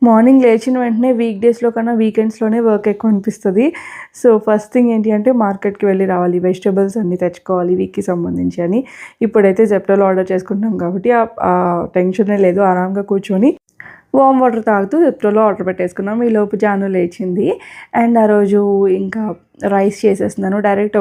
Morning లేచిన వెంటనే week డేస్‌లో కన్నా వీకెండ్స్‌లోనే వర్క్ ఎక్కువ అనిపిస్తది. సో, ఫస్ట్ థింగ్ ఏంటి అంటే మార్కెట్‌కి వెళ్ళి రావాలి. వెజిటబుల్స్ అన్నీ తెచ్చుకోవాలి వీక్‌కి సంబంధించి అని. ఇప్పుడైతే జెప్టోలో ఆర్డర్ చేసుకుంటున్నాం కాబట్టి ఆ టెన్షనే లేదు. ఆరాంగా కూర్చొని వార్మ్ వాటర్ తాగుతూ జెప్టోలో ఆర్డర్ పెట్టేసుకున్నాం. ఈలోపు జాను లేచింది. అండ్ ఆ రోజు ఇంకా రైస్ చేసేస్తున్నాను. డైరెక్ట్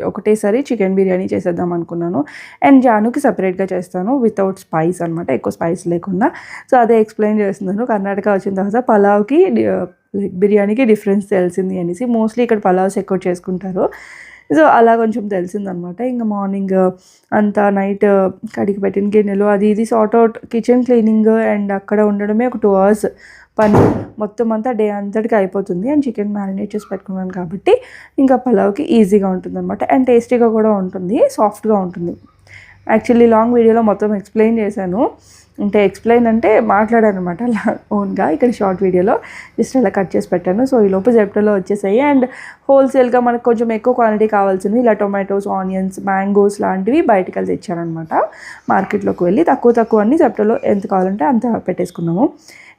ఒకటేసారి చికెన్ బిర్యానీ చేసేద్దాం అనుకున్నాను. అండ్ జానుకి సెపరేట్‌గా చేస్తాను. వితౌట్ స్పైస్ అనమాట. ఎక్కువ స్పైస్ లేకుండా. సో, అదే ఎక్స్‌ప్లెయిన్ చేస్తున్నాను. కర్ణాటక వచ్చిన తర్వాత పలావ్‌కి లైక్ బిర్యానీకి డిఫరెన్స్ తెలిసింది అనేసి. మోస్ట్లీ ఇక్కడ పలావ్స్ ఎక్కువ చేసుకుంటారు. సో, అలా కొంచెం తెలిసిందనమాట. ఇంక మార్నింగ్ అంతా నైట్ కడిగి పెట్టిన గిన్నెలు అది ఇది sort out kitchen cleaning and అక్కడ ఉండడమే ఒక 2 అవర్స్ పని. మొత్తం అంతా డే అంతటికి అయిపోతుంది. అండ్ చికెన్ మ్యారినేట్ చేసి పెట్టుకున్నాను కాబట్టి ఇంకా పలావ్‌కి ఈజీగా ఉంటుందనమాట. అండ్ టేస్టీగా కూడా ఉంటుంది. సాఫ్ట్‌గా ఉంటుంది. యాక్చువల్లీ లాంగ్ వీడియోలో మొత్తం ఎక్స్‌ప్లెయిన్ చేశాను. అంటే ఎక్స్‌ప్లెయిన్ అంటే మాట్లాడాననమాట అలా ఓన్‌గా. ఇక్కడ షార్ట్ వీడియోలో జస్ట్ అలా కట్ చేసి పెట్టాను. సో, ఈలోపు జెప్టోలో వచ్చేసాయి. అండ్ హోల్‌సేల్‌గా మనకు కొంచెం ఎక్కువ క్వాంటిటీ కావాల్సినవి ఇలా టొమాటోస్, ఆనియన్స్, మ్యాంగోస్ లాంటివి బయటికెళ్ళి తెచ్చాననమాట. మార్కెట్‌లోకి వెళ్ళి తక్కువ అన్నీ జెప్టోలో ఎంత కావాలంటే అంత పెట్టేసుకున్నాము.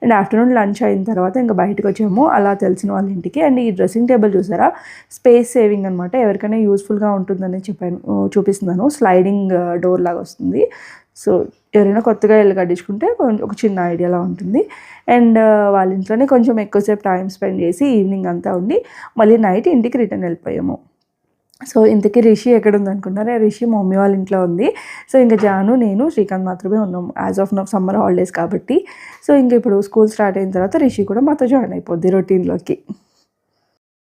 అండ్ ఆఫ్టర్‌నూన్ లంచ్ అయిన తర్వాత ఇంకా బయటకొచ్చాము అలా తెలిసిన వాళ్ళ ఇంటికి. అండ్ ఈ డ్రెస్సింగ్ టేబుల్ చూసారా? స్పేస్ సేవింగ్ అనమాట. ఎవరికైనా యూజ్‌ఫుల్‌గా ఉంటుందని చూపిస్తున్నాను. స్లైడింగ్ డోర్ లాగా వస్తుంది. సో, ఎవరైనా కొత్తగా ఇల్లు కట్టించుకుంటే ఒక చిన్న ఐడియాలా ఉంటుంది. అండ్ వాళ్ళ ఇంట్లోనే కొంచెం ఎక్కువసేపు టైం స్పెండ్ చేసి ఈవినింగ్ అంతా ఉండి మళ్ళీ నైట్ ఇంటికి రిటర్న్ వెళ్ళిపోయాము. సో, ఇంతకీ రిషి ఎక్కడుందనుకున్నారా? రిషి మా మమ్మీ వాళ్ళ ఇంట్లో ఉంది. సో, ఇంక జాను, నేను, శ్రీకాంత్ మాత్రమే ఉన్నాము. As of now summer holidays కాబట్టి. సో, ఇంక ఇప్పుడు స్కూల్ స్టార్ట్ అయిన తర్వాత రిషి కూడా మాతో జాయిన్ అయిపోద్ది రొటీన్‌లోకి.